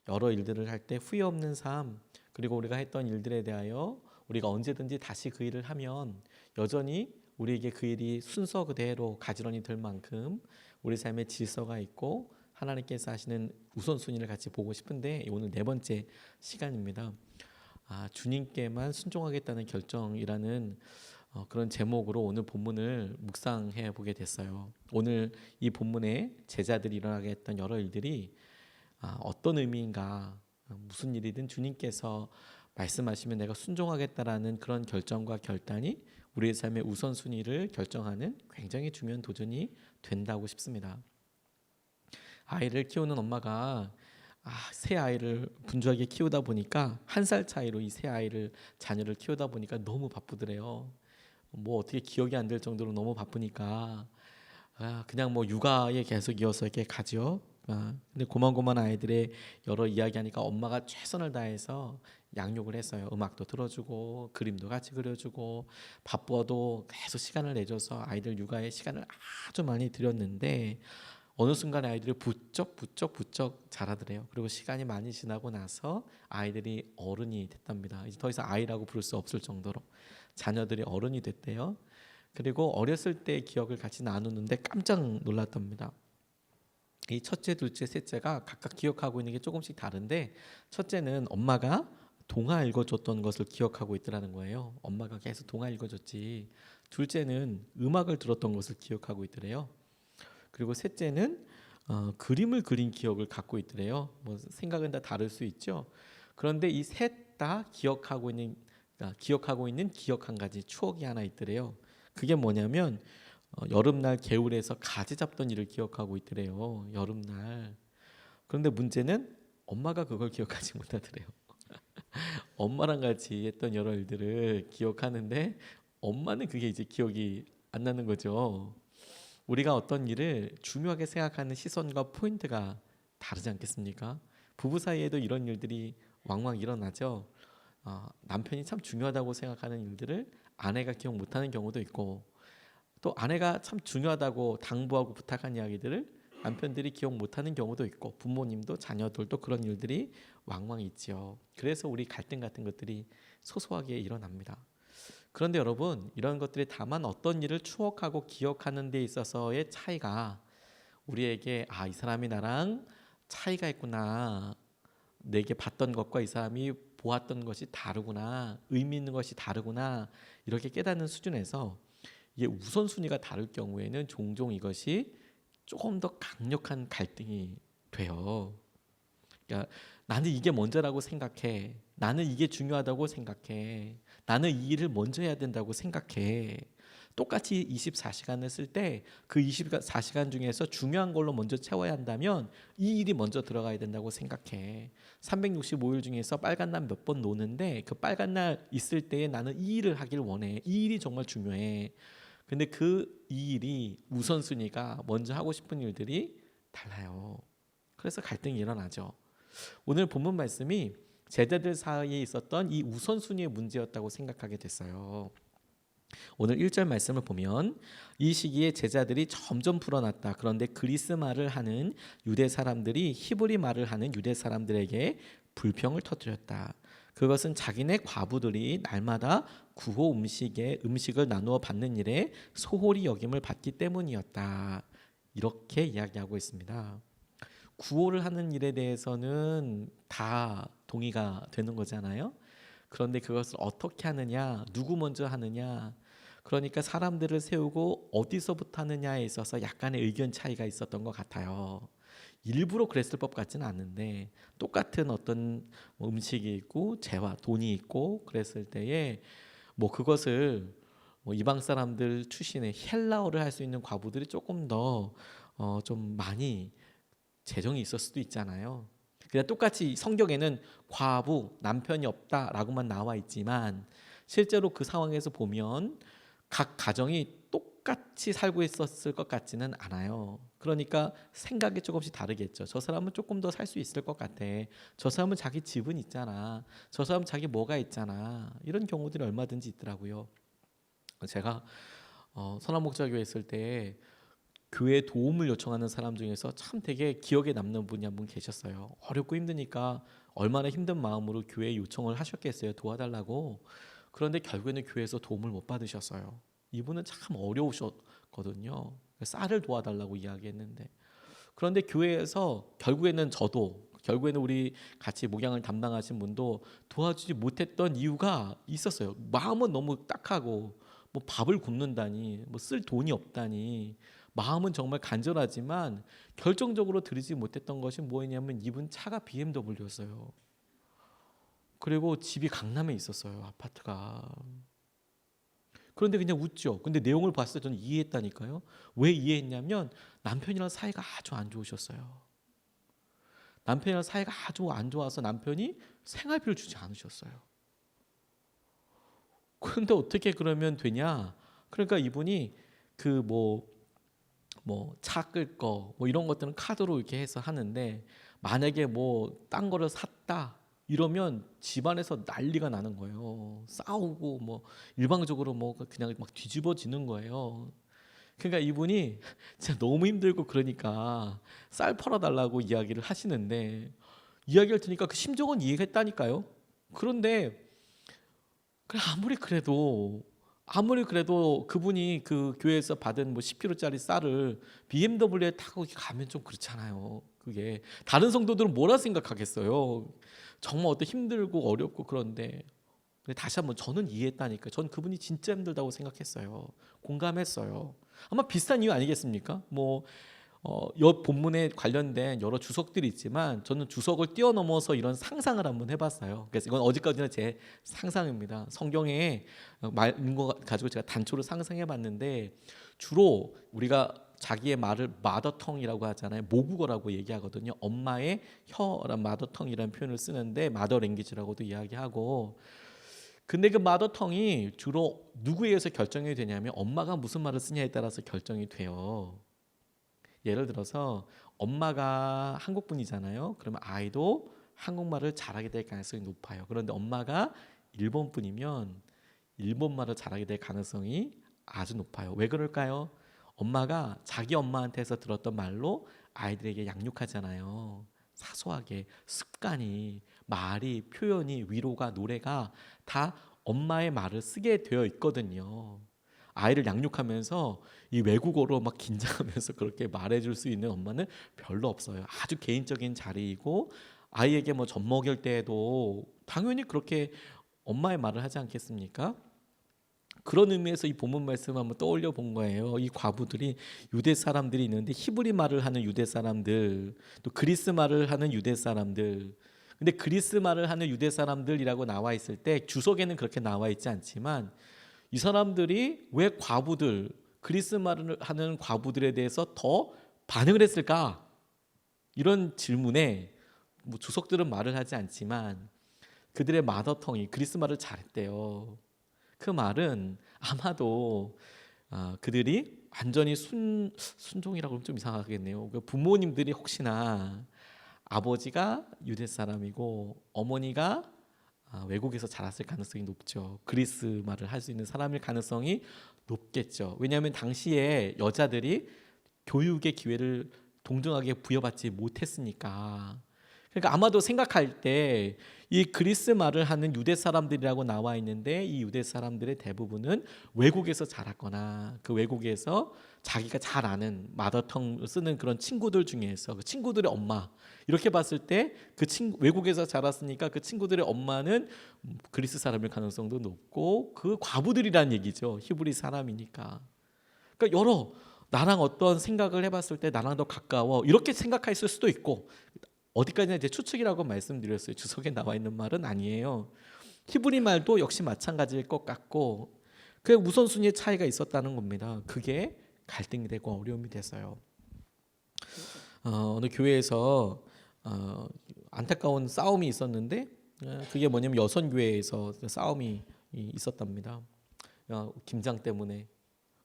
여러 일들을 할 때 후회 없는 삶, 그리고 우리가 했던 일들에 대하여 우리가 언제든지 다시 그 일을 하면 여전히 우리에게 그 일이 순서 그대로 가지런히 될 만큼 우리 삶에 질서가 있고 하나님께서 하시는 우선순위를 같이 보고 싶은데, 오늘 네 번째 시간입니다. 주님께만 순종하겠다는 결정이라는 그런 제목으로 오늘 본문을 묵상해 보게 됐어요. 오늘 이 본문에 제자들이 일어나게 했던 여러 일들이 어떤 의미인가, 무슨 일이든 주님께서 말씀하시면 내가 순종하겠다라는 그런 결정과 결단이 우리의 삶의 우선순위를 결정하는 굉장히 중요한 도전이 된다고 싶습니다. 아이를 키우는 엄마가 새 아이를 분주하게 키우다 보니까 한 살 차이로 이 새 아이를 자녀를 키우다 보니까 너무 바쁘더래요. 뭐 어떻게 기억이 안 될 정도로 너무 바쁘니까 그냥 뭐 육아에 계속 이어서 이렇게 가죠. 근데 고만고만 아이들의 여러 이야기하니까 엄마가 최선을 다해서 양육을 했어요. 음악도 들어주고 그림도 같이 그려주고 바빠도 계속 시간을 내줘서 아이들 육아에 시간을 아주 많이 들였는데 어느 순간에 아이들이 부쩍 자라더래요. 그리고 시간이 많이 지나고 나서 아이들이 어른이 됐답니다. 이제 더 이상 아이라고 부를 수 없을 정도로 자녀들이 어른이 됐대요. 그리고 어렸을 때의 기억을 같이 나누는데 깜짝 놀랐답니다. 이 첫째, 둘째, 셋째가 각각 기억하고 있는 게 조금씩 다른데, 첫째는 엄마가 동화 읽어줬던 것을 기억하고 있더라는 거예요. 엄마가 계속 동화 읽어줬지. 둘째는 음악을 들었던 것을 기억하고 있더래요. 그리고 셋째는 그림을 그린 기억을 갖고 있더래요. 뭐 생각은 다 다를 수 있죠. 그런데 이 셋 다 기억하고 있는 기억 한 가지, 추억이 하나 있더래요. 그게 뭐냐면 여름날 개울에서 가지 잡던 일을 기억하고 있더래요. 여름날. 그런데 문제는 엄마가 그걸 기억하지 못하더래요. 엄마랑 같이 했던 여러 일들을 기억하는데 엄마는 그게 이제 기억이 안 나는 거죠. 우리가 어떤 일을 중요하게 생각하는 시선과 포인트가 다르지 않겠습니까? 부부 사이에도 이런 일들이 왕왕 일어나죠. 남편이 참 중요하다고 생각하는 일들을 아내가 기억 못하는 경우도 있고, 또 아내가 참 중요하다고 당부하고 부탁한 이야기들을 남편들이 기억 못하는 경우도 있고, 부모님도 자녀들도 그런 일들이 왕왕 있지요. 그래서 우리 갈등 같은 것들이 소소하게 일어납니다. 그런데 여러분, 이런 것들이 다만 어떤 일을 추억하고 기억하는 데 있어서의 차이가 우리에게 이 사람이 나랑 차이가 있구나, 내게 봤던 것과 이 사람이 보았던 것이 다르구나, 의미 있는 것이 다르구나, 이렇게 깨닫는 수준에서 이게 우선순위가 다를 경우에는 종종 이것이 조금 더 강력한 갈등이 돼요. 그러니까 나는 이게 먼저라고 생각해. 나는 이게 중요하다고 생각해. 나는 이 일을 먼저 해야 된다고 생각해. 똑같이 24시간을 쓸 때 그 24시간 중에서 중요한 걸로 먼저 채워야 한다면 이 일이 먼저 들어가야 된다고 생각해. 365일 중에서 빨간 날 몇 번 노는데 그 빨간 날 있을 때에 나는 이 일을 하길 원해. 이 일이 정말 중요해. 근데 이 일이 우선순위가 먼저 하고 싶은 일들이 달라요. 그래서 갈등이 일어나죠. 오늘 본문 말씀이 제자들 사이에 있었던 이 우선순위의 문제였다고 생각하게 됐어요. 오늘 1절 말씀을 보면 이 시기에 제자들이 점점 불어났다. 그런데 그리스 말을 하는 유대 사람들이 히브리 말을 하는 유대 사람들에게 불평을 터뜨렸다. 그것은 자기네 과부들이 날마다 구호 음식을 나누어 받는 일에 소홀히 여김을 받기 때문이었다. 이렇게 이야기하고 있습니다. 구호를 하는 일에 대해서는 다 동의가 되는 거잖아요. 그런데 그것을 어떻게 하느냐, 누구 먼저 하느냐, 그러니까 사람들을 세우고 어디서부터 하느냐에 있어서 약간의 의견 차이가 있었던 것 같아요. 일부러 그랬을 법 같지는 않은데, 똑같은 어떤 음식이 있고 재화, 돈이 있고 그랬을 때에 그것을 이방 사람들 출신의 헬라어를 할 수 있는 과부들이 조금 더 좀 많이 재정이 있을 수도 있잖아요. 그냥 똑같이 성경에는 과부, 남편이 없다라고만 나와 있지만 실제로 그 상황에서 보면 각 가정이 똑같이 살고 있었을 것 같지는 않아요. 그러니까 생각이 조금씩 다르겠죠. 저 사람은 조금 더 살 수 있을 것 같아. 저 사람은 자기 집은 있잖아. 저 사람은 자기 뭐가 있잖아. 이런 경우들이 얼마든지 있더라고요. 제가 선한 목자교회 있을 때 교회 도움을 요청하는 사람 중에서 참 되게 기억에 남는 분이 한 분 계셨어요. 어렵고 힘드니까 얼마나 힘든 마음으로 교회에 요청을 하셨겠어요. 도와달라고. 그런데 결국에는 교회에서 도움을 못 받으셨어요. 이분은 참 어려우셨거든요. 쌀을 도와달라고 이야기했는데, 그런데 교회에서 결국에는 우리 같이 목양을 담당하신 분도 도와주지 못했던 이유가 있었어요. 마음은 너무 딱하고 뭐 밥을 굶는다니, 뭐 쓸 돈이 없다니, 마음은 정말 간절하지만 결정적으로 드리지 못했던 것이 뭐였냐면 이분 차가 BMW였어요. 그리고 집이 강남에 있었어요. 아파트가. 그런데 그냥 웃죠. 근데 내용을 봤을 때 저는 이해했다니까요. 왜 이해했냐면 남편이랑 사이가 아주 안 좋으셨어요. 남편이랑 사이가 아주 안 좋아서 남편이 생활비를 주지 않으셨어요. 그런데 어떻게 그러면 되냐? 그러니까 이분이 그 차 끌 거 뭐 이런 것들은 카드로 이렇게 해서 하는데, 만약에 뭐 딴 거를 샀다 이러면 집안에서 난리가 나는 거예요. 싸우고 뭐 일방적으로 뭐 그냥 막 뒤집어지는 거예요. 그러니까 이분이 진짜 너무 힘들고 그러니까 쌀 팔아달라고 이야기를 하시는데, 이야기를 들으니까 그 심정은 이해했다니까요. 그런데 아무리 그래도 그분이 그 교회에서 받은 뭐 10kg짜리 쌀을 BMW에 타고 가면 좀 그렇잖아요. 그게 다른 성도들은 뭐라 생각하겠어요. 정말 어떤 힘들고 어렵고 그런데, 근데 다시 한번 저는 이해했다니까. 전 그분이 진짜 힘들다고 생각했어요. 공감했어요. 아마 비슷한 이유 아니겠습니까? 옆 본문에 관련된 여러 주석들이 있지만 저는 주석을 뛰어넘어서 이런 상상을 한번 해봤어요. 그래서 이건 어디까지나 제 상상입니다. 성경에 말인 거 가지고 제가 단초를 상상해봤는데, 주로 우리가 자기의 말을 마더텅이라고 하잖아요. 모국어라고 얘기하거든요. 엄마의 혀란 마더텅이라는 표현을 쓰는데 마더랭귀지라고도 이야기하고, 근데 그 마더텅이 주로 누구에 의해서 결정이 되냐면 엄마가 무슨 말을 쓰냐에 따라서 결정이 돼요. 예를 들어서 엄마가 한국 분이잖아요. 그러면 아이도 한국말을 잘하게 될 가능성이 높아요. 그런데 엄마가 일본 분이면 일본말을 잘하게 될 가능성이 아주 높아요. 왜 그럴까요? 엄마가 자기 엄마한테서 들었던 말로 아이들에게 양육하잖아요. 사소하게 습관이, 말이, 표현이, 위로가, 노래가 다 엄마의 말을 쓰게 되어 있거든요. 아이를 양육하면서 이 외국어로 막 긴장하면서 그렇게 말해줄 수 있는 엄마는 별로 없어요. 아주 개인적인 자리이고, 아이에게 뭐 젖 먹일 때에도 당연히 그렇게 엄마의 말을 하지 않겠습니까? 그런 의미에서 이 본문 말씀을 한번 떠올려 본 거예요. 이 과부들이 유대 사람들이 있는데 히브리 말을 하는 유대 사람들, 또 그리스 말을 하는 유대 사람들. 근데 그리스 말을 하는 유대 사람들이라고 나와 있을 때 주석에는 그렇게 나와 있지 않지만, 이 사람들이 왜 그리스 말을 하는 과부들에 대해서 더 반응을 했을까? 이런 질문에 뭐 주석들은 말을 하지 않지만 그들의 마더텅이 그리스 말을 잘했대요. 그 말은 아마도 그들이 완전히 순종이라고 하면 좀 이상하겠네요. 그 부모님들이 혹시나 아버지가 유대 사람이고 어머니가 외국에서 자랐을 가능성이 높죠. 그리스 말을 할 수 있는 사람일 가능성이 높겠죠. 왜냐하면 당시에 여자들이 교육의 기회를 동등하게 부여받지 못했으니까. 그러니까 아마도 생각할 때 이 그리스 말을 하는 유대 사람들이라고 나와 있는데, 이 유대 사람들의 대부분은 외국에서 자랐거나 그 외국에서 자기가 잘 아는 마더텅 쓰는 그런 친구들 중에서 그 친구들의 엄마, 이렇게 봤을 때 그 외국에서 자랐으니까 그 친구들의 엄마는 그리스 사람일 가능성도 높고, 그 과부들이란 얘기죠. 히브리 사람이니까. 그러니까 나랑 어떤 생각을 해봤을 때 나랑 더 가까워 이렇게 생각했을 수도 있고, 어디까지나 이제 추측이라고 말씀드렸어요. 주석에 나와 있는 말은 아니에요. 히브리 말도 역시 마찬가지일 것 같고, 그 우선순위의 차이가 있었다는 겁니다. 그게 갈등이 되고 어려움이 됐어요. 어느 교회에서 안타까운 싸움이 있었는데, 그게 뭐냐면 여선교회에서 싸움이 있었답니다. 김장 때문에.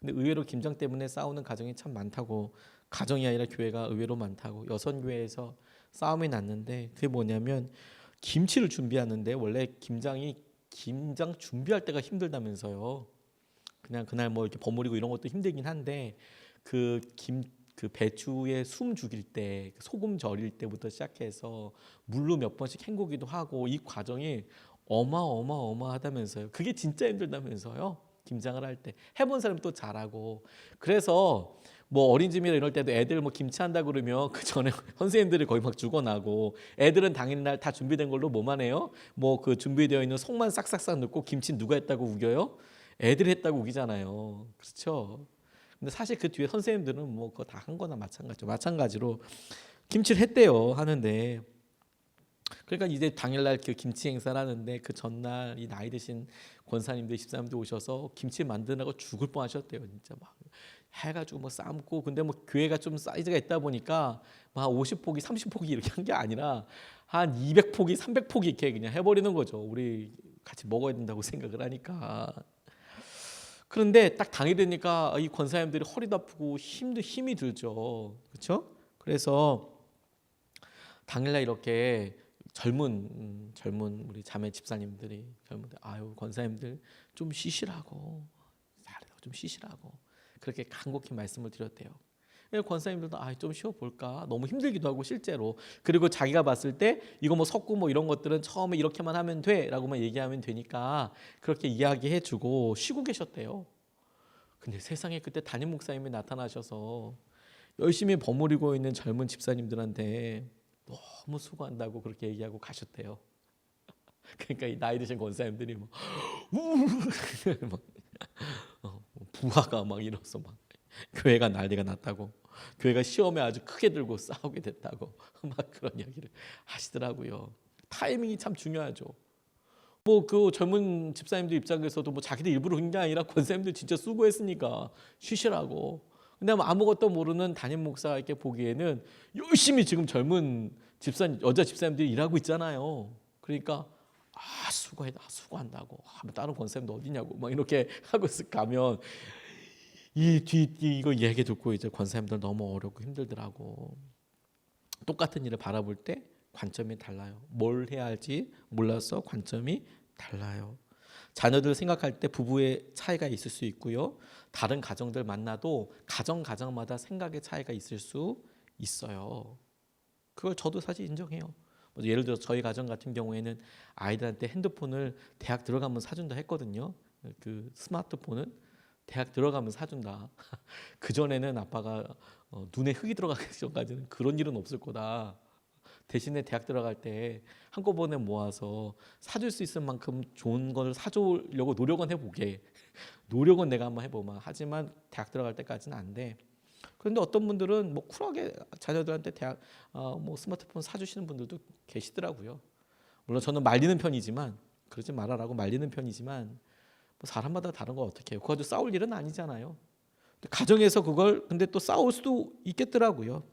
근데 의외로 김장 때문에 싸우는 가정이 참 많다고, 가정이 아니라 교회가 의외로 많다고. 여선교회에서 싸움이 났는데, 그게 뭐냐면 김치를 준비하는데, 원래 김장 준비할 때가 힘들다면서요. 그냥 그날 뭐 이렇게 버무리고 이런 것도 힘들긴 한데, 그 배추에 숨 죽일 때, 소금 절일 때부터 시작해서 물로 몇 번씩 헹구기도 하고 이 과정이 어마어마하다면서요. 그게 진짜 힘들다면서요. 김장을 할 때 해본 사람 또 잘하고. 그래서 뭐 어린이집이나 이럴 때도 애들 뭐 김치한다 그러면 그 전에 선생님들이 거의 막 죽어나고, 애들은 당일날 다 준비된 걸로 뭐만 해요? 뭐 그 준비되어 있는 속만 싹싹싹 넣고 김치 누가 했다고 우겨요? 애들이 했다고 우기잖아요. 그렇죠? 근데 사실 그 뒤에 선생님들은 뭐 그거 다 한 거나 마찬가지죠. 마찬가지로 김치를 했대요. 하는데, 그러니까 이제 당일날 그 김치 행사를 하는데 그 전날 이 나이 드신 권사님들 집사님들 오셔서 김치 만드느라고 죽을 뻔하셨대요. 진짜 막 해가지고 뭐 삶고, 근데 뭐 교회가 좀 사이즈가 있다 보니까 막 50포기 30포기 이렇게 한 게 아니라 한 200포기 300포기 이렇게 그냥 해버리는 거죠. 우리 같이 먹어야 된다고 생각을 하니까. 그런데 딱 당이 되니까 이 권사님들이 허리도 아프고 힘이 들죠. 그렇죠? 그래서 당일날 이렇게 젊은 우리 자매 집사님들이, 젊은들, 아유 권사님들 좀 쉬시라고, 잘해요, 좀 쉬시라고 그렇게 간곡히 말씀을 드렸대요. 권사님들도 좀 쉬어볼까, 너무 힘들기도 하고 실제로. 그리고 자기가 봤을 때 이거 뭐 석고 뭐 이런 것들은 처음에 이렇게만 하면 돼 라고만 얘기하면 되니까 그렇게 이야기해주고 쉬고 계셨대요. 근데 세상에 그때 담임 목사님이 나타나셔서 열심히 버무리고 있는 젊은 집사님들한테 너무 수고한다고 그렇게 얘기하고 가셨대요. 그러니까 이 나이 드신 권사님들이 막 부하가 막 이러서 막 교회가 난리가 났다고, 교회가 시험에 아주 크게 들고 싸우게 됐다고 막 그런 이야기를 하시더라고요. 타이밍이 참 중요하죠. 뭐 그 젊은 집사님들 입장에서도 뭐 자기들 일부러 그런 게 아니라 권사님들 진짜 수고했으니까 쉬시라고. 근데 아무것도 모르는 담임 목사에게 보기에는 열심히 지금 젊은 여자 집사님들이 일하고 있잖아요. 그러니까 수고한다고. 다른 권사님도 어디냐고 막 이렇게 하고 가면 이거 얘기 듣고 이제 권사님들 너무 어렵고 힘들더라고. 똑같은 일을 바라볼 때 관점이 달라요. 뭘 해야 할지 몰라서 관점이 달라요. 자녀들 생각할 때 부부의 차이가 있을 수 있고요. 다른 가정들 만나도 가정마다 생각의 차이가 있을 수 있어요. 그걸 저도 사실 인정해요. 예를 들어 저희 가정 같은 경우에는 아이들한테 핸드폰을 대학 들어가면 사준다 했거든요. 그 스마트폰은 대학 들어가면 사준다. 그 전에는 아빠가 눈에 흙이 들어가기 전까지는 그런 일은 없을 거다. 대신에 대학 들어갈 때 한꺼번에 모아서 사줄 수 있을 만큼 좋은 걸 사주려고 노력은 해보게. 노력은 내가 한번 해보마. 하지만 대학 들어갈 때까지는 안 돼. 그런데 어떤 분들은 뭐 쿨하게 자녀들한테 대학 뭐 스마트폰 사주시는 분들도 계시더라고요. 물론 저는 말리는 편이지만, 그러지 말아라고 말리는 편이지만 뭐 사람마다 다른 거 어떻게 해요. 그거 가지고 싸울 일은 아니잖아요. 가정에서 그걸 근데 또 싸울 수도 있겠더라고요.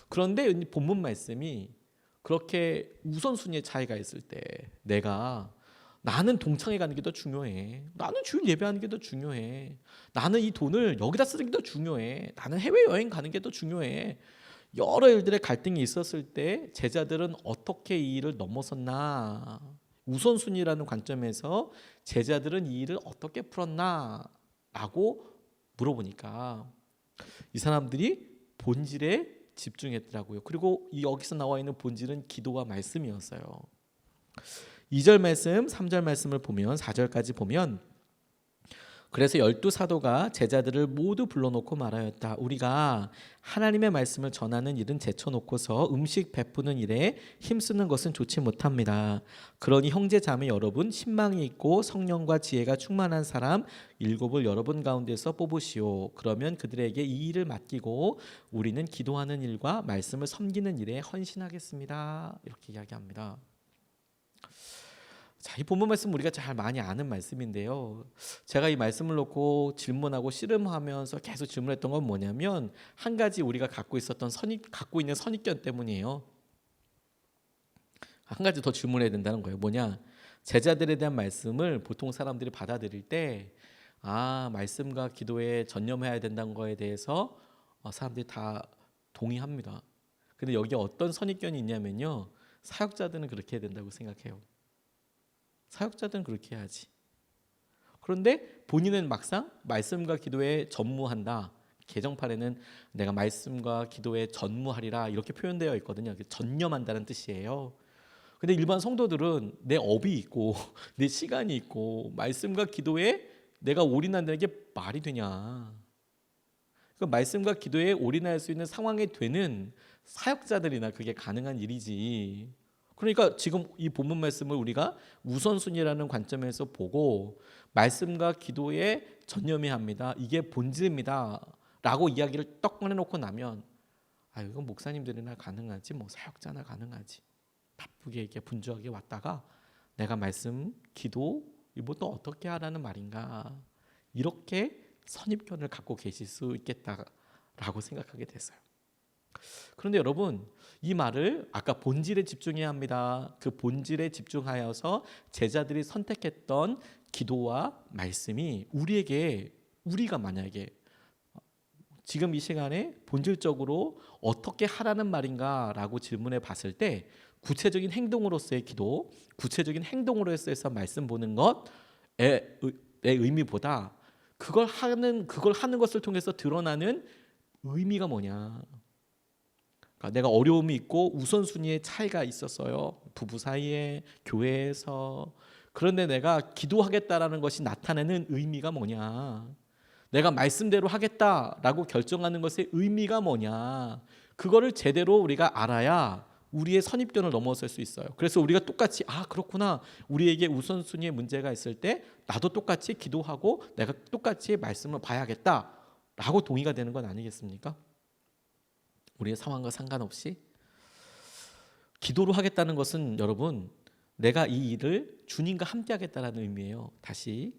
그런데 본문 말씀이 그렇게 우선순위의 차이가 있을 때 나는 동창회 가는 게 더 중요해. 나는 주일 예배하는 게 더 중요해. 나는 이 돈을 여기다 쓰는 게 더 중요해. 나는 해외여행 가는 게 더 중요해. 여러 일들의 갈등이 있었을 때 제자들은 어떻게 이 일을 넘어섰나? 우선순위라는 관점에서 제자들은 이 일을 어떻게 풀었나? 라고 물어보니까 이 사람들이 본질에 집중했더라고요. 그리고 여기서 나와 있는 본질은 기도와 말씀이었어요. 2절 말씀, 3절 말씀을 보면 4절까지 보면, 그래서 12사도가 제자들을 모두 불러놓고 말하였다. 우리가 하나님의 말씀을 전하는 일은 제쳐놓고서 음식 베푸는 일에 힘쓰는 것은 좋지 못합니다. 그러니 형제 자매 여러분, 신망이 있고 성령과 지혜가 충만한 사람 7을 여러분 가운데서 뽑으시오. 그러면 그들에게 이 일을 맡기고 우리는 기도하는 일과 말씀을 섬기는 일에 헌신하겠습니다. 이렇게 이야기합니다. 자, 이 본문 말씀 우리가 잘 많이 아는 말씀인데요. 제가 이 말씀을 놓고 질문하고 씨름하면서 계속 질문했던 건 뭐냐면, 한 가지 우리가 갖고 있는 선입견 때문이에요. 한 가지 더 질문해야 된다는 거예요. 뭐냐? 제자들에 대한 말씀을 보통 사람들이 받아들일 때 말씀과 기도에 전념해야 된다는 거에 대해서 사람들이 다 동의합니다. 근데 여기에 어떤 선입견이 있냐면요. 사역자들은 그렇게 해야 된다고 생각해요. 사역자들은 그렇게 해야지. 그런데 본인은 막상 말씀과 기도에 전무한다, 개정판에는 내가 말씀과 기도에 전무하리라 이렇게 표현되어 있거든요. 전념한다는 뜻이에요. 근데 일반 성도들은 내 업이 있고 내 시간이 있고 말씀과 기도에 내가 올인한다는 게 말이 되냐. 그 말씀과 기도에 올인할 수 있는 상황이 되는 사역자들이나 그게 가능한 일이지. 그러니까 지금 이 본문 말씀을 우리가 우선순위라는 관점에서 보고 말씀과 기도에 전념해야 합니다. 이게 본질입니다. 라고 이야기를 떡 꺼내놓고 나면 이건 목사님들이나 가능하지 뭐 사역자나 가능하지. 바쁘게 이렇게 분주하게 왔다가 내가 말씀, 기도 이거 또 어떻게 하라는 말인가. 이렇게 선입견을 갖고 계실 수 있겠다라고 생각하게 됐어요. 그런데 여러분 이 말을 아까 본질에 집중해야 합니다. 그 본질에 집중하여서 제자들이 선택했던 기도와 말씀이 우리가 만약에 지금 이 시간에 본질적으로 어떻게 하라는 말인가라고 질문해 봤을 때 구체적인 행동으로서의 기도, 구체적인 행동으로서의 말씀 보는 것의 의미보다 그걸 하는 것을 통해서 드러나는 의미가 뭐냐. 그러니까 내가 어려움이 있고 우선순위의 차이가 있었어요. 부부 사이에, 교회에서. 그런데 내가 기도하겠다라는 것이 나타내는 의미가 뭐냐. 내가 말씀대로 하겠다라고 결정하는 것의 의미가 뭐냐. 그거를 제대로 우리가 알아야 우리의 선입견을 넘어설 수 있어요. 그래서 우리가 똑같이 그렇구나. 우리에게 우선순위에 문제가 있을 때 나도 똑같이 기도하고 내가 똑같이 말씀을 봐야겠다라고 동의가 되는 건 아니겠습니까? 우리의 상황과 상관없이 기도로 하겠다는 것은 여러분 내가 이 일을 주님과 함께 하겠다라는 의미예요. 다시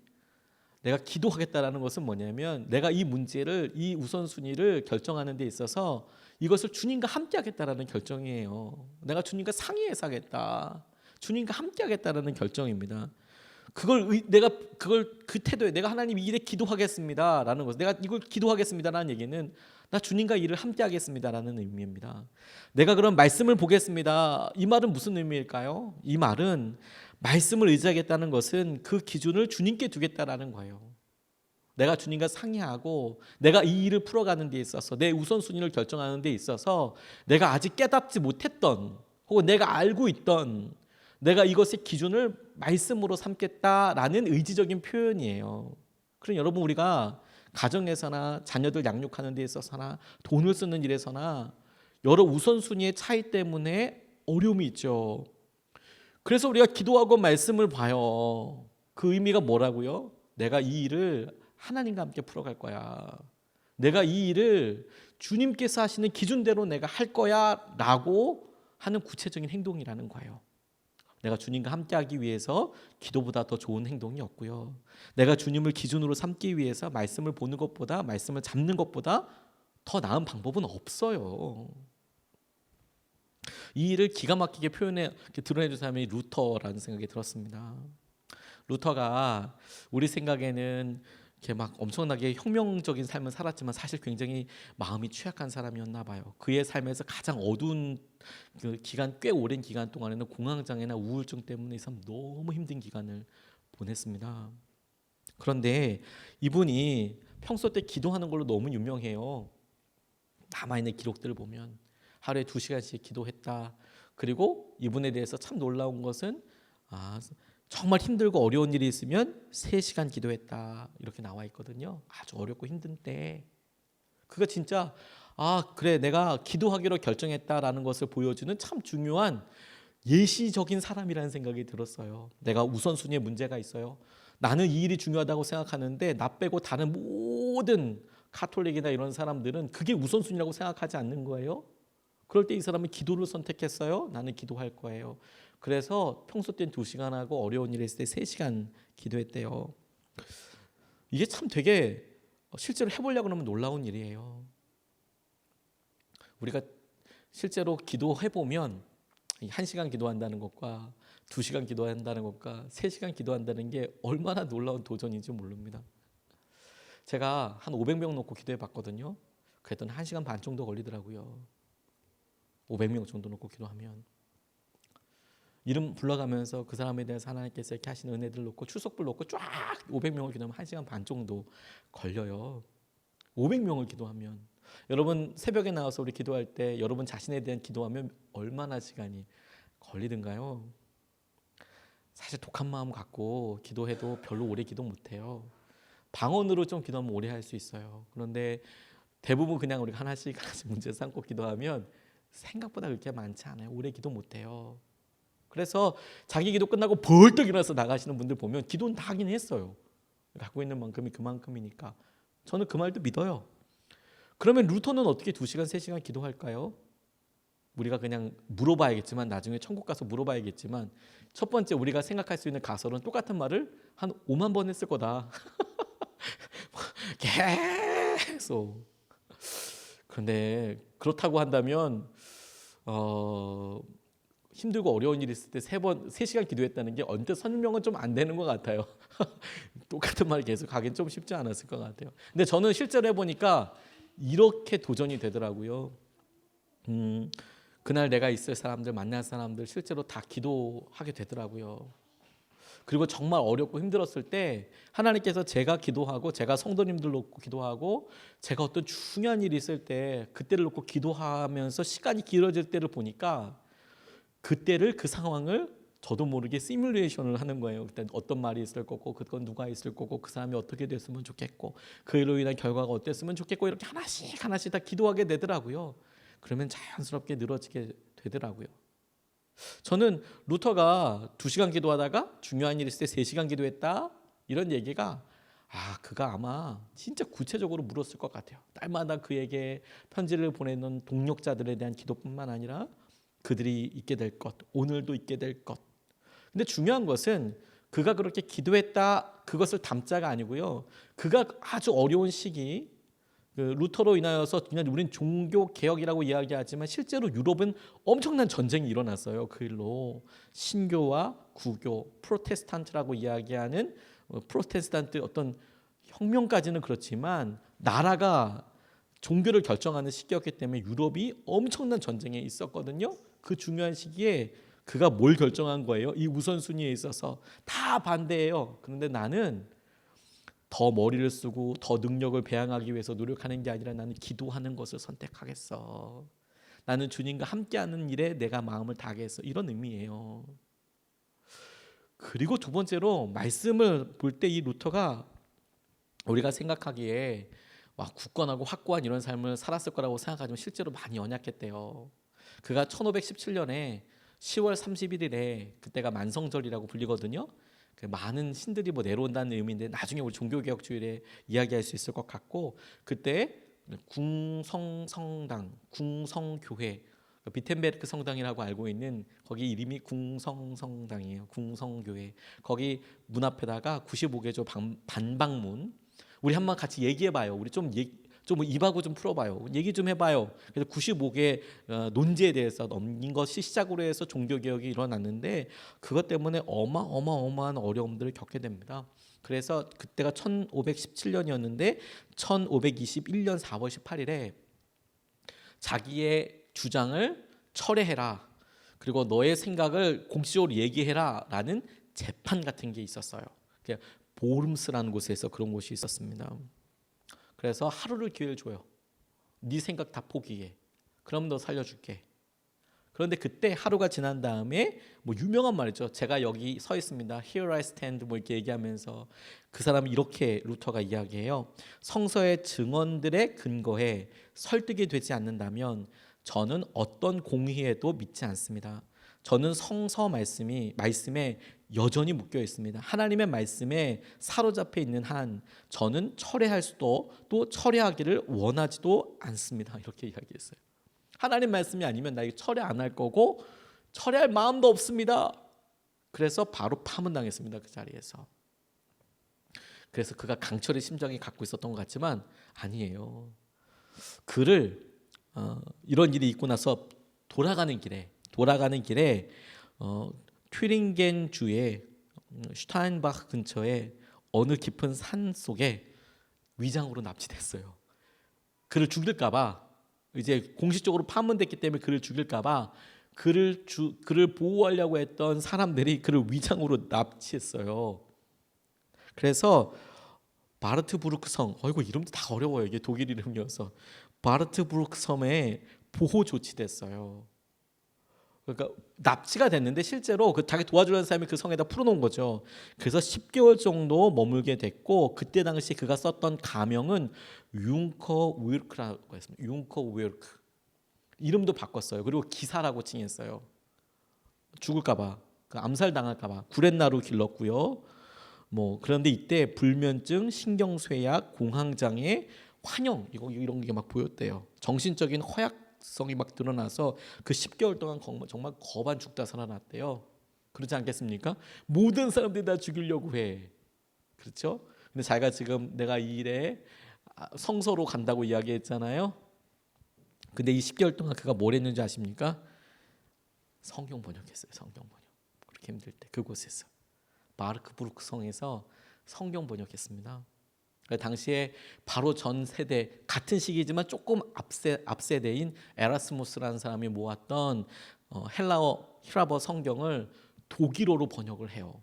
내가 기도하겠다라는 것은 뭐냐면 내가 이 문제를 이 우선순위를 결정하는 데 있어서 이것을 주님과 함께 하겠다라는 결정이에요. 내가 주님과 상의해서 하겠다. 주님과 함께 하겠다라는 결정입니다. 내가 그 태도에 내가 하나님 이 일에 기도하겠습니다라는 것. 내가 이걸 기도하겠습니다라는 얘기는 나 주님과 일을 함께 하겠습니다라는 의미입니다. 내가 그럼 말씀을 보겠습니다. 이 말은 무슨 의미일까요? 이 말은 말씀을 의지하겠다는 것은 그 기준을 주님께 두겠다라는 거예요. 내가 주님과 상의하고 내가 이 일을 풀어가는 데 있어서 내 우선순위를 결정하는 데 있어서 내가 아직 깨닫지 못했던 혹은 내가 알고 있던 내가 이것의 기준을 말씀으로 삼겠다라는 의지적인 표현이에요. 그럼 여러분 우리가 가정에서나 자녀들 양육하는 데 있어서나 돈을 쓰는 일에서나 여러 우선순위의 차이 때문에 어려움이 있죠. 그래서 우리가 기도하고 말씀을 봐요. 그 의미가 뭐라고요? 내가 이 일을 하나님과 함께 풀어갈 거야. 내가 이 일을 주님께서 하시는 기준대로 내가 할 거야 라고 하는 구체적인 행동이라는 거예요. 내가 주님과 함께하기 위해서 기도보다 더 좋은 행동이 없고요. 내가 주님을 기준으로 삼기 위해서 말씀을 보는 것보다 말씀을 잡는 것보다 더 나은 방법은 없어요. 이 일을 기가 막히게 드러내준 사람이 루터라는 생각이 들었습니다. 루터가 우리 생각에는 이렇게 막 엄청나게 혁명적인 삶을 살았지만 사실 굉장히 마음이 취약한 사람이었나 봐요. 그의 삶에서 가장 어두운 그 기간, 꽤 오랜 기간 동안에는 공황장애나 우울증 때문에 이 사람 너무 힘든 기간을 보냈습니다. 그런데 이분이 평소 때 기도하는 걸로 너무 유명해요. 남아있는 기록들을 보면 하루에 2시간씩 기도했다. 그리고 이분에 대해서 참 놀라운 것은 정말 힘들고 어려운 일이 있으면 3시간 기도했다. 이렇게 나와 있거든요. 아주 어렵고 힘든 때. 그거 진짜 그래 내가 기도하기로 결정했다라는 것을 보여주는 참 중요한 예시적인 사람이라는 생각이 들었어요. 내가 우선순위에 문제가 있어요. 나는 이 일이 중요하다고 생각하는데 나 빼고 다른 모든 카톨릭이나 이런 사람들은 그게 우선순위라고 생각하지 않는 거예요. 그럴 때 이 사람은 기도를 선택했어요. 나는 기도할 거예요. 그래서 평소 때는 2시간 하고 어려운 일이 있을 때 3시간 기도했대요. 이게 참 되게 실제로 해보려고 하면 놀라운 일이에요. 우리가 실제로 기도해보면 1시간 기도한다는 것과 2시간 기도한다는 것과 3시간 기도한다는 게 얼마나 놀라운 도전인지 모릅니다. 제가 한 500명 놓고 기도해 봤거든요. 그랬더니 1시간 반 정도 걸리더라고요. 500명 정도 놓고 기도하면 이름 불러가면서 그 사람에 대해서 하나님께서 이렇게 하시는 은혜들 놓고 출석불 놓고 쫙 500명을 기도하면 1시간 반 정도 걸려요. 500명을 기도하면 여러분 새벽에 나와서 우리 기도할 때 여러분 자신에 대한 기도하면 얼마나 시간이 걸리든가요? 사실 독한 마음 갖고 기도해도 별로 오래 기도 못해요. 방언으로 좀 기도하면 오래 할 수 있어요. 그런데 대부분 그냥 우리가 하나씩 문제 삼고 기도하면 생각보다 그렇게 많지 않아요. 오래 기도 못해요. 그래서 자기 기도 끝나고 벌떡 일어나서 나가시는 분들 보면 기도는 다 하긴 했어요. 갖고 있는 만큼이 그만큼이니까. 저는 그 말도 믿어요. 그러면 루터는 어떻게 2시간, 3시간 기도할까요? 우리가 그냥 물어봐야겠지만 나중에 천국 가서 물어봐야겠지만 첫 번째 우리가 생각할 수 있는 가설은 똑같은 말을 한 5만 번 했을 거다. 계속. 그런데 그렇다고 한다면 힘들고 어려운 일이 있을 때 3시간 기도했다는 게 언뜻 설명은 좀 안 되는 것 같아요. 똑같은 말 계속 하긴 좀 쉽지 않았을 것 같아요. 근데 저는 실제로 해보니까 이렇게 도전이 되더라고요. 그날 내가 있을 사람들, 만날 사람들 실제로 다 기도하게 되더라고요. 그리고 정말 어렵고 힘들었을 때 하나님께서 제가 기도하고 제가 성도님들 놓고 기도하고 제가 어떤 중요한 일이 있을 때 그때를 놓고 기도하면서 시간이 길어질 때를 보니까 그때를 그 상황을 저도 모르게 시뮬레이션을 하는 거예요. 그때 어떤 말이 있을 거고 그건 누가 있을 거고 그 사람이 어떻게 됐으면 좋겠고 그로 인한 결과가 어땠으면 좋겠고 이렇게 하나씩 하나씩 다 기도하게 되더라고요. 그러면 자연스럽게 늘어지게 되더라고요. 저는 루터가 2시간 기도하다가 중요한 일이 있을 때 3시간 기도했다 이런 얘기가 그가 아마 진짜 구체적으로 물었을 것 같아요. 딸마다 그에게 편지를 보내는 동력자들에 대한 기도뿐만 아니라 그들이 있게 될 것, 오늘도 있게 될 것. 근데 중요한 것은 그가 그렇게 기도했다 그것을 담자가 아니고요. 그가 아주 어려운 시기 루터로 인하여서 그냥 우리는 종교 개혁이라고 이야기하지만 실제로 유럽은 엄청난 전쟁이 일어났어요. 그 일로 신교와 구교, 프로테스탄트라고 이야기하는 프로테스탄트 어떤 혁명까지는 그렇지만 나라가 종교를 결정하는 시기였기 때문에 유럽이 엄청난 전쟁에 있었거든요. 그 중요한 시기에 그가 뭘 결정한 거예요? 이 우선순위에 있어서 다 반대예요. 그런데 나는 더 머리를 쓰고 더 능력을 배양하기 위해서 노력하는 게 아니라 나는 기도하는 것을 선택하겠어. 나는 주님과 함께하는 일에 내가 마음을 다하겠어. 이런 의미예요. 그리고 두 번째로 말씀을 볼 때 이 루터가 우리가 생각하기에 굳건하고 확고한 이런 삶을 살았을 거라고 생각하지만 실제로 많이 연약했대요. 그가 1517년에 10월 31일에 그때가 만성절이라고 불리거든요. 많은 신들이 내려온다는 의미인데 나중에 우리 종교개혁주일에 이야기할 수 있을 것 같고 그때 궁성성당, 궁성교회 비텐베르크 성당이라고 알고 있는 거기 이름이 궁성성당이에요. 궁성교회 거기 문 앞에다가 95개조 반박문 우리 한번 같이 얘기해봐요. 우리 좀 입하고 좀 풀어봐요. 얘기 좀 해봐요. 그래서 95개 논지에 대해서 넘긴 것이 시작으로 해서 종교개혁이 일어났는데 그것 때문에 어마어마한 어려움들을 겪게 됩니다. 그래서 그때가 1517년이었는데 1521년 4월 18일에 자기의 주장을 철회해라. 그리고 너의 생각을 공식적으로 얘기해라 라는 재판 같은 게 있었어요. 보름스라는 곳에서 그런 곳이 있었습니다. 그래서 하루를 기회를 줘요. 네 생각 다 포기해. 그럼 너 살려줄게. 그런데 그때 하루가 지난 다음에 유명한 말이죠. 제가 여기 서 있습니다. Here I stand 이렇게 얘기하면서 그 사람이 이렇게 루터가 이야기해요. 성서의 증언들의 근거에 설득이 되지 않는다면 저는 어떤 공의에도 믿지 않습니다. 저는 성서 말씀에 여전히 묶여 있습니다. 하나님의 말씀에 사로잡혀 있는 한 저는 철회할 수도 또 철회하기를 원하지도 않습니다. 이렇게 이야기했어요. 하나님 말씀이 아니면 나 이거 철회 안 할 거고 철회할 마음도 없습니다. 그래서 바로 파문당했습니다. 그 자리에서. 그래서 그가 강철의 심정이 갖고 있었던 것 같지만 아니에요. 그를 이런 일이 있고 나서 돌아가는 길에 튜링겐 주의 슈타인바흐 근처에 어느 깊은 산 속에 위장으로 납치됐어요. 그를 죽일까봐 이제 공식적으로 파문됐기 때문에 그를 죽일까봐 그를 보호하려고 했던 사람들이 그를 위장으로 납치했어요. 그래서 바르트부르크 섬, 어이구 이름도 다 어려워요. 이게 독일 이름이어서 바르트부르크 섬에 보호 조치됐어요. 그러니까 납치가 됐는데 실제로 그 자기 도와주려는 사람이 그 성에다 풀어놓은 거죠. 그래서 10개월 정도 머물게 됐고 그때 당시 그가 썼던 가명은 융커 우르크라고 했습니다. 융커 우르크 이름도 바꿨어요. 그리고 기사라고 칭했어요. 죽을까봐, 암살당할까봐 구렛나루 길렀고요. 그런데 이때 불면증, 신경쇠약, 공황장애, 환영 이런 게 막 보였대요. 정신적인 허약성이 막 드러나서 그 10개월 동안 정말 거반 죽다 살아났대요. 그렇지 않겠습니까? 모든 사람들이 다 죽이려고 해. 그렇죠? 근데 자기가 지금 내가 이 일에 성서로 간다고 이야기했잖아요. 근데 이 10개월 동안 그가 뭘 했는지 아십니까? 성경 번역했어요. 성경 번역. 그렇게 힘들 때 그곳에서 바르크부르크 성에서 성경 번역했습니다. 당시에 바로 전 세대 같은 시기지만 조금 앞세대인 에라스무스라는 사람이 모았던 헬라어 성경을 독일어로 번역을 해요.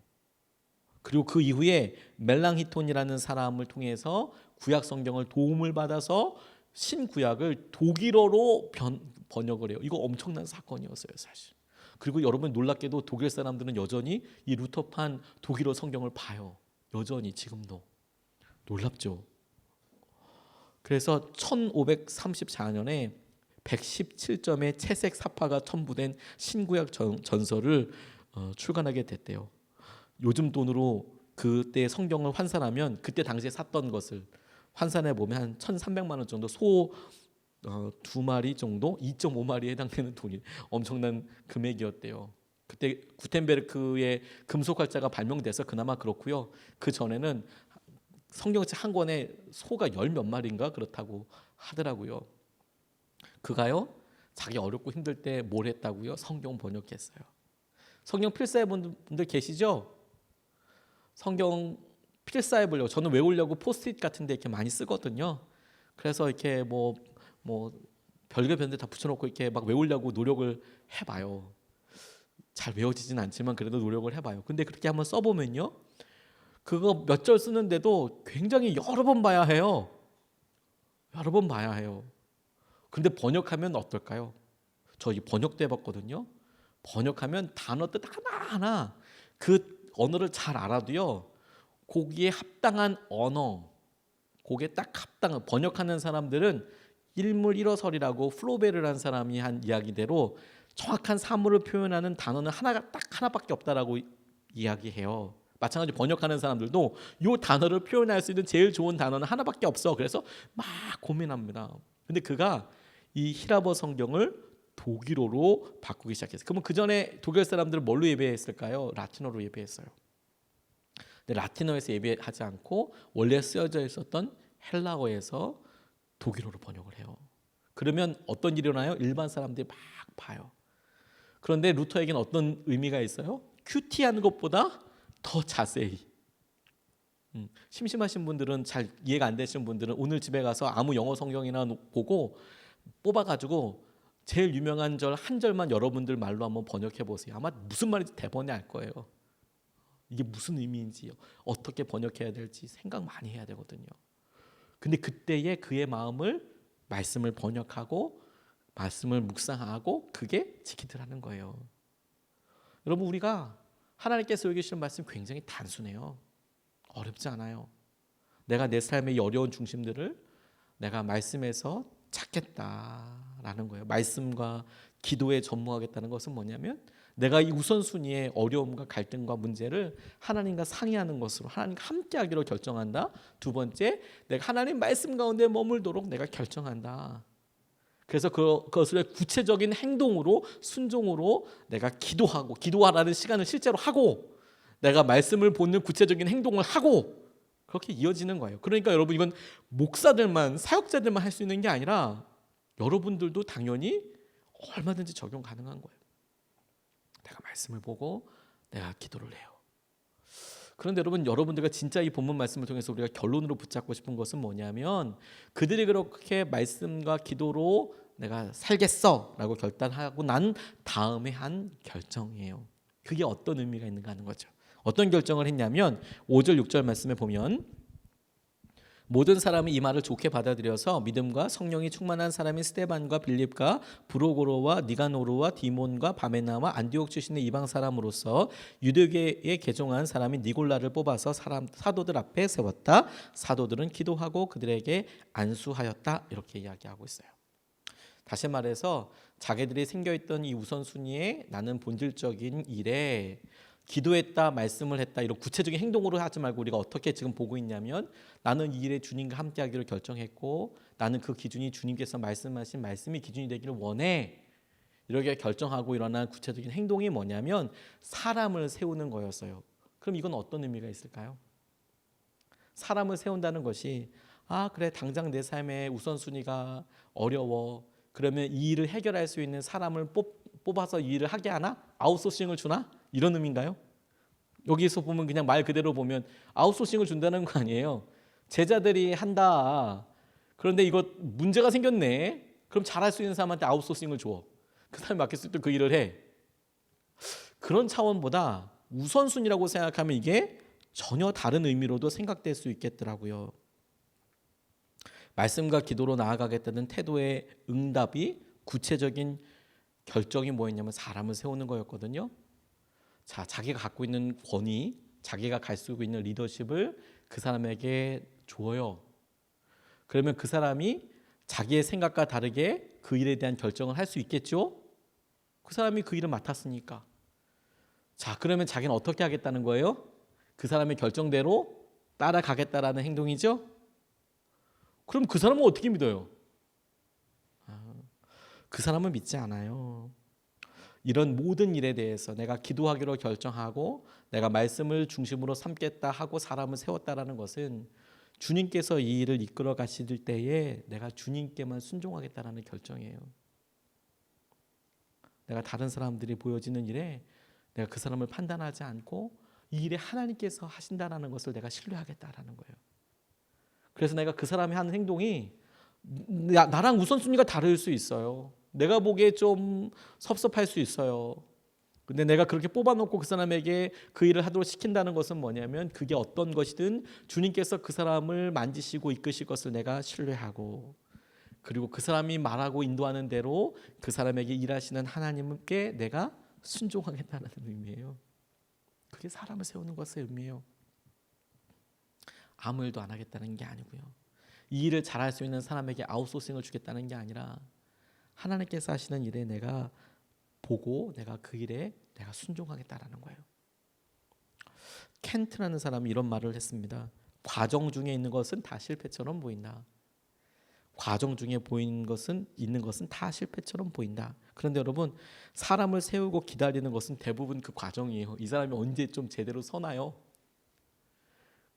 그리고 그 이후에 멜랑히톤이라는 사람을 통해서 구약 성경을 도움을 받아서 신구약을 독일어로 번역을 해요. 이거 엄청난 사건이었어요, 사실. 그리고 여러분 놀랍게도 독일 사람들은 여전히 이 루터판 독일어 성경을 봐요. 여전히 지금도. 놀랍죠. 그래서 1534년에 117점의 채색 사파가 첨부된 신구약 전서를 출간하게 됐대요. 요즘 돈으로 그때 성경을 환산하면 그때 당시에 샀던 것을 환산해 보면 한 1,300만 원 정도 소 2마리 정도 2.5마리에 해당되는 돈이 엄청난 금액이었대요. 그때 구텐베르크의 금속활자가 발명돼서 그나마 그렇고요. 그 전에는 성경책 한 권에 소가 10몇 마리인가 그렇다고 하더라고요. 그가요 자기 어렵고 힘들 때 뭘 했다고요? 성경 번역했어요. 성경 필사해 본 분들 계시죠? 성경 필사해 보려고 저는 외우려고 포스트잇 같은 데 이렇게 많이 쓰거든요. 그래서 이렇게 뭐 별게 다 붙여놓고 이렇게 막 외우려고 노력을 해봐요. 잘 외워지진 않지만 그래도 노력을 해봐요. 근데 그렇게 한번 써보면요, 그거 몇 절 쓰는데도 굉장히 여러 번 봐야 해요. 여러 번 봐야 해요. 근데 번역하면 어떨까요? 저 이 번역도 해봤거든요. 번역하면 단어 뜻 하나하나 그 언어를 잘 알아도요, 거기에 합당한 언어, 거기에 딱 합당한 번역하는 사람들은 일물 일어설이라고 플로베르라는 사람이 한 이야기대로 정확한 사물을 표현하는 단어는 딱 하나밖에 없다라고 이야기해요. 마찬가지로 번역하는 사람들도 이 단어를 표현할 수 있는 제일 좋은 단어는 하나밖에 없어. 그래서 막 고민합니다. 근데 그가 이 히라버 성경을 독일어로 바꾸기 시작했어요. 그러면 그 전에 독일 사람들은 뭘로 예배했을까요? 라틴어로 예배했어요. 근데 라틴어에서 예배하지 않고 원래 쓰여져 있었던 헬라어에서 독일어로 번역을 해요. 그러면 어떤 일이 일어나요? 일반 사람들이 막 봐요. 그런데 루터에게는 어떤 의미가 있어요? 큐티하는 것보다 더 자세히. 심심하신 분들은, 잘 이해가 안 되시는 분들은 오늘 집에 가서 아무 영어 성경이나 보고 뽑아가지고 제일 유명한 절 한 절만 여러분들 말로 한번 번역해 보세요. 아마 무슨 말인지 대번에 알 거예요. 이게 무슨 의미인지, 어떻게 번역해야 될지 생각 많이 해야 되거든요. 근데 그때의 그의 마음을 말씀을 번역하고 말씀을 묵상하고 그게 지키더라는 거예요. 여러분, 우리가 하나님께서 여기 주시는 말씀 굉장히 단순해요. 어렵지 않아요. 내가 내 삶의 이 어려운 중심들을 내가 말씀에서 찾겠다라는 거예요. 말씀과 기도에 전무하겠다는 것은 뭐냐면 내가 이 우선순위의 어려움과 갈등과 문제를 하나님과 상의하는 것으로, 하나님과 함께하기로 결정한다. 두 번째, 내가 하나님 말씀 가운데 머물도록 내가 결정한다. 그래서 그것을 구체적인 행동으로, 순종으로 내가 기도하라는 시간을 실제로 하고, 내가 말씀을 보는 구체적인 행동을 하고, 그렇게 이어지는 거예요. 그러니까 여러분, 이건 목사들만, 사역자들만 할 수 있는 게 아니라 여러분들도 당연히 얼마든지 적용 가능한 거예요. 내가 말씀을 보고 내가 기도를 해요. 그런데 여러분들과 진짜 이 본문 말씀을 통해서 우리가 결론으로 붙잡고 싶은 것은 뭐냐면, 그들이 그렇게 말씀과 기도로 내가 살겠어라고 결단하고 난 다음에 한 결정이에요. 그게 어떤 의미가 있는가 하는 거죠. 어떤 결정을 했냐면 5절 6절 말씀에 보면 모든 사람이 이 말을 좋게 받아들여서 믿음과 성령이 충만한 사람인 스데반과 빌립과 브로고로와 니가노르와 디몬과 바메나와 안디옥 출신의 이방 사람으로서 유대교에 개종한 사람인 니골라를 뽑아서 사도들 앞에 세웠다. 사도들은 기도하고 그들에게 안수하였다. 이렇게 이야기하고 있어요. 다시 말해서 자기들이 생겨있던 이 우선순위에 나는 본질적인 일에 기도했다, 말씀을 했다, 이런 구체적인 행동으로 하지 말고 우리가 어떻게 지금 보고 있냐면 나는 이 일에 주님과 함께하기로 결정했고 나는 그 기준이 주님께서 말씀하신 말씀이 기준이 되기를 원해. 이렇게 결정하고 일어난 구체적인 행동이 뭐냐면 사람을 세우는 거였어요. 그럼 이건 어떤 의미가 있을까요? 사람을 세운다는 것이 그래 당장 내 삶의 우선순위가 어려워. 그러면 이 일을 해결할 수 있는 사람을 뽑아서 이 일을 하게 하나? 아웃소싱을 주나? 이런 의미인가요? 여기서 보면 그냥 말 그대로 보면 아웃소싱을 준다는 거 아니에요. 제자들이 한다. 그런데 이거 문제가 생겼네. 그럼 잘할 수 있는 사람한테 아웃소싱을 줘. 그 사람이 맡겼을 때 그 일을 해. 그런 차원보다 우선순위라고 생각하면 이게 전혀 다른 의미로도 생각될 수 있겠더라고요. 말씀과 기도로 나아가겠다는 태도의 응답이 구체적인 결정이 뭐였냐면 사람을 세우는 거였거든요. 자, 자기가 갖고 있는 권위, 자기가 갈 수 있는 리더십을 그 사람에게 줘요. 그러면 그 사람이 자기의 생각과 다르게 그 일에 대한 결정을 할 수 있겠죠? 그 사람이 그 일을 맡았으니까. 자, 그러면 자기는 어떻게 하겠다는 거예요? 그 사람의 결정대로 따라가겠다라는 행동이죠? 그럼 그 사람은 어떻게 믿어요? 그 사람은 믿지 않아요. 이런 모든 일에 대해서 내가 기도하기로 결정하고 내가 말씀을 중심으로 삼겠다 하고 사람을 세웠다라는 것은 주님께서 이 일을 이끌어 가실 때에 내가 주님께만 순종하겠다라는 결정이에요. 내가 다른 사람들이 보여지는 일에 내가 그 사람을 판단하지 않고 이 일에 하나님께서 하신다라는 것을 내가 신뢰하겠다라는 거예요. 그래서 내가 그 사람이 하는 행동이 나랑 우선순위가 다를 수 있어요. 내가 보기에 좀 섭섭할 수 있어요. 근데 내가 그렇게 뽑아놓고 그 사람에게 그 일을 하도록 시킨다는 것은 뭐냐면 그게 어떤 것이든 주님께서 그 사람을 만지시고 이끄실 것을 내가 신뢰하고 그리고 그 사람이 말하고 인도하는 대로 그 사람에게 일하시는 하나님께 내가 순종하겠다는 의미예요. 그게 사람을 세우는 것의 의미예요. 아무 일도 안 하겠다는 게 아니고요. 이 일을 잘할 수 있는 사람에게 아웃소싱을 주겠다는 게 아니라 하나님께서 하시는 일에 내가 보고 내가 그 일에 내가 순종하겠다라는 거예요. 켄트라는 사람이 이런 말을 했습니다. 과정 중에 있는 것은 다 실패처럼 보인다. 과정 중에 보이는 것은 있는 것은 다 실패처럼 보인다. 그런데 여러분 사람을 세우고 기다리는 것은 대부분 그 과정이에요. 이 사람이 언제 좀 제대로 서나요?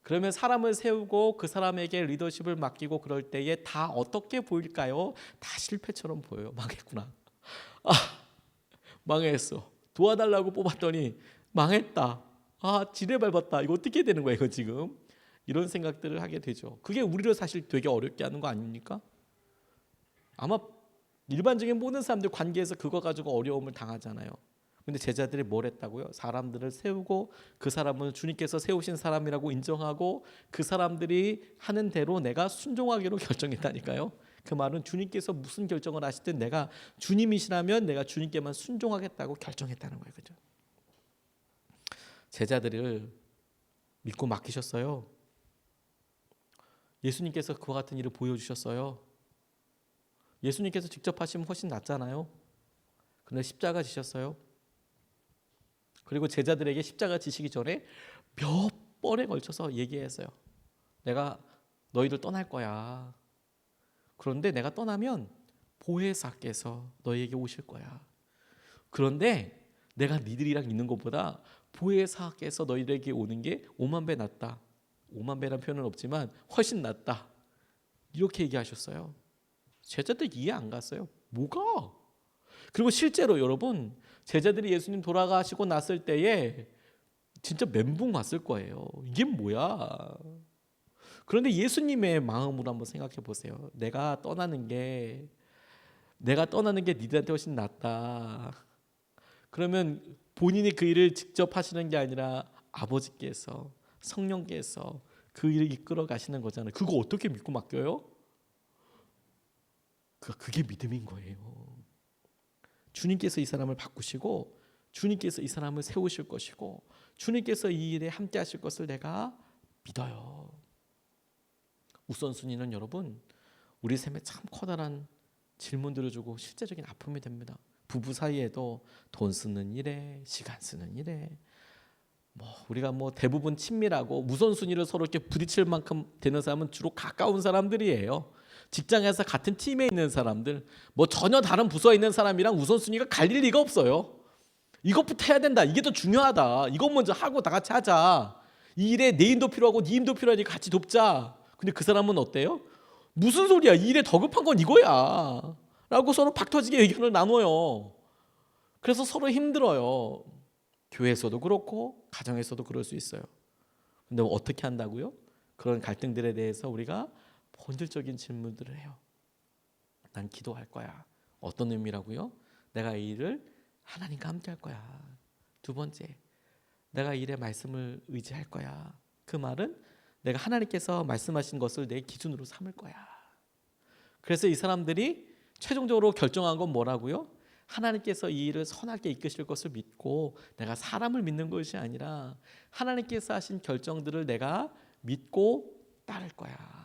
그러면 사람을 세우고 그 사람에게 리더십을 맡기고 그럴 때에 다 어떻게 보일까요? 다 실패처럼 보여요. 망했구나. 망했어. 도와달라고 뽑았더니 망했다. 지뢰 밟았다. 이거 어떻게 되는 거예요, 이거 지금? 이런 생각들을 하게 되죠. 그게 우리를 사실 되게 어렵게 하는 거 아닙니까? 아마 일반적인 모든 사람들 관계에서 그거 가지고 어려움을 당하잖아요. 근데 제자들이 뭘 했다고요? 사람들을 세우고 그 사람을 주님께서 세우신 사람이라고 인정하고 그 사람들이 하는 대로 내가 순종하기로 결정했다니까요. 그 말은 주님께서 무슨 결정을 하시든 내가 주님이시라면 내가 주님께만 순종하겠다고 결정했다는 거예요. 그죠? 제자들을 믿고 맡기셨어요. 예수님께서 그와 같은 일을 보여주셨어요. 예수님께서 직접 하시면 훨씬 낫잖아요. 그런데 십자가 지셨어요. 그리고 제자들에게 십자가 지시기 전에 몇 번에 걸쳐서 얘기했어요. 내가 너희들 떠날 거야. 그런데 내가 떠나면 보혜사께서 너희에게 오실 거야. 그런데 내가 니들이랑 있는 것보다 보혜사께서 너희에게 오는 게 5만 배 낫다. 5만 배라는 표현은 없지만 훨씬 낫다. 이렇게 얘기하셨어요. 제자들 이해 안 갔어요. 뭐가? 그리고 실제로 여러분 제자들이 예수님 돌아가시고 났을 때에 진짜 멘붕 왔을 거예요. 이게 뭐야? 그런데 예수님의 마음으로 한번 생각해 보세요. 내가 떠나는 게 니들한테 훨씬 낫다. 그러면 본인이 그 일을 직접 하시는 게 아니라 아버지께서 성령께서 그 일을 이끌어 가시는 거잖아요. 그거 어떻게 믿고 맡겨요? 그게 믿음인 거예요. 주님께서 이 사람을 바꾸시고 주님께서 이 사람을 세우실 것이고 주님께서 이 일에 함께 하실 것을 내가 믿어요. 우선순위는 여러분 우리 삶에 참 커다란 질문들을 주고 실제적인 아픔이 됩니다. 부부 사이에도 돈 쓰는 일에 시간 쓰는 일에 우리가 대부분 친밀하고 우선순위를 서로 이렇게 부딪힐 만큼 되는 사람은 주로 가까운 사람들이에요. 직장에서 같은 팀에 있는 사람들, 전혀 다른 부서에 있는 사람이랑 우선순위가 갈릴 리가 없어요. 이것부터 해야 된다. 이게 더 중요하다. 이것 먼저 하고 다 같이 하자. 이 일에 내 힘도 필요하고 네 힘도 필요하니 같이 돕자. 근데 그 사람은 어때요? 무슨 소리야? 이 일에 더 급한 건 이거야. 라고 서로 박터지게 의견을 나눠요. 그래서 서로 힘들어요. 교회에서도 그렇고 가정에서도 그럴 수 있어요. 근데 어떻게 한다고요? 그런 갈등들에 대해서 우리가 본질적인 질문들을 해요. 난 기도할 거야. 어떤 의미라고요? 내가 이 일을 하나님과 함께 할 거야. 두 번째, 내가 이 일에 말씀을 의지할 거야. 그 말은 내가 하나님께서 말씀하신 것을 내 기준으로 삼을 거야. 그래서 이 사람들이 최종적으로 결정한 건 뭐라고요? 하나님께서 이 일을 선하게 이끄실 것을 믿고 내가 사람을 믿는 것이 아니라 하나님께서 하신 결정들을 내가 믿고 따를 거야.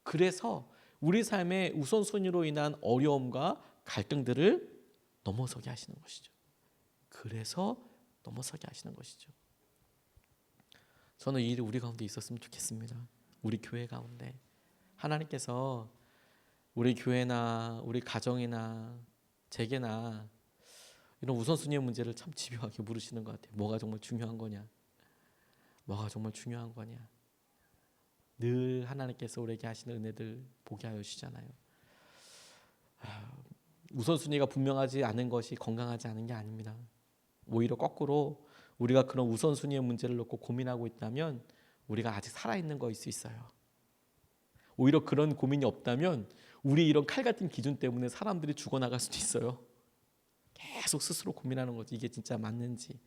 그래서 우리 삶의 우선순위로 인한 어려움과 갈등들을 넘어서게 하시는 것이죠. 그래서 넘어서게 하시는 것이죠. 저는 이 일이 우리 가운데 있었으면 좋겠습니다. 우리 교회 가운데 하나님께서 우리 교회나 우리 가정이나 제게나 이런 우선순위의 문제를 참 집요하게 물으시는 것 같아요. 뭐가 정말 중요한 거냐? 뭐가 정말 중요한 거냐? 늘 하나님께서 우리에게 하시는 은혜들 보게 하여 주시잖아요. 우선순위가 분명하지 않은 것이 건강하지 않은 게 아닙니다. 오히려 거꾸로 우리가 그런 우선순위의 문제를 놓고 고민하고 있다면 우리가 아직 살아있는 거일 수 있어요. 오히려 그런 고민이 없다면 우리 이런 칼 같은 기준 때문에 사람들이 죽어나갈 수도 있어요. 계속 스스로 고민하는 거지. 이게 진짜 맞는지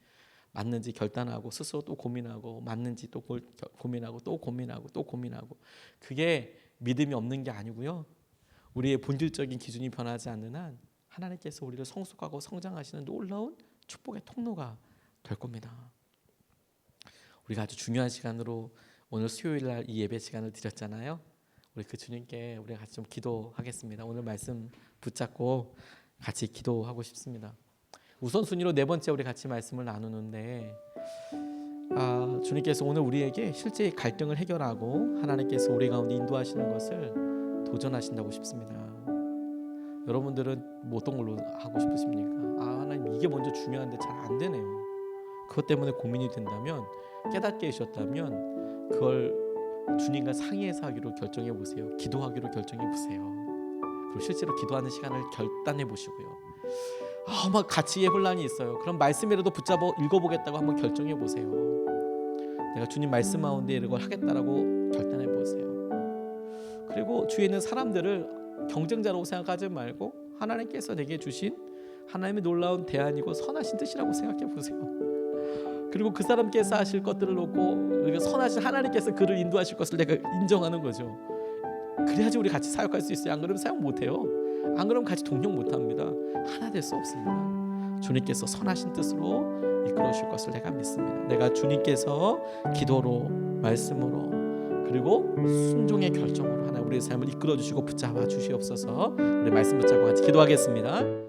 결단하고 스스로 또 고민하고 맞는지 또 고민하고 또 고민하고 또 고민하고 그게 믿음이 없는 게 아니고요. 우리의 본질적인 기준이 변하지 않는 한 하나님께서 우리를 성숙하고 성장하시는 놀라운 축복의 통로가 될 겁니다. 우리가 아주 중요한 시간으로 오늘 수요일 날 이 예배 시간을 드렸잖아요. 우리 그 주님께 우리가 같이 좀 기도하겠습니다. 오늘 말씀 붙잡고 같이 기도하고 싶습니다. 우선순위로 네 번째 우리 같이 말씀을 나누는데 주님께서 오늘 우리에게 실제 갈등을 해결하고 하나님께서 우리 가운데 인도하시는 것을 도전하신다고 싶습니다. 여러분들은 어떤 걸로 하고 싶으십니까? 하나님 이게 먼저 중요한데 잘 안 되네요. 그것 때문에 고민이 된다면 깨닫게 해주셨다면 그걸 주님과 상의해서 하기로 결정해 보세요. 기도하기로 결정해 보세요. 그리고 실제로 기도하는 시간을 결단해 보시고요. 막 가치의 혼란이 있어요. 그럼 말씀이라도 붙잡아 읽어보겠다고 한번 결정해 보세요. 내가 주님 말씀 가운데 이걸 하겠다라고 결단해 보세요. 그리고 주위에 있는 사람들을 경쟁자라고 생각하지 말고 하나님께서 내게 주신 하나님의 놀라운 대안이고 선하신 뜻이라고 생각해 보세요. 그리고 그 사람께서 하실 것들을 놓고 우리가 선하신 하나님께서 그를 인도하실 것을 내가 인정하는 거죠. 그래야지 우리 같이 사역할 수 있어요. 안 그러면 사역 못해요. 안 그러면 같이 동력 못합니다. 하나 될 수 없습니다. 주님께서 선하신 뜻으로 이끌어 주실 것을 내가 믿습니다. 내가 주님께서 기도로 말씀으로 그리고 순종의 결정으로 하나 우리의 삶을 이끌어 주시고 붙잡아 주시옵소서. 우리 말씀 붙잡고 같이 기도하겠습니다.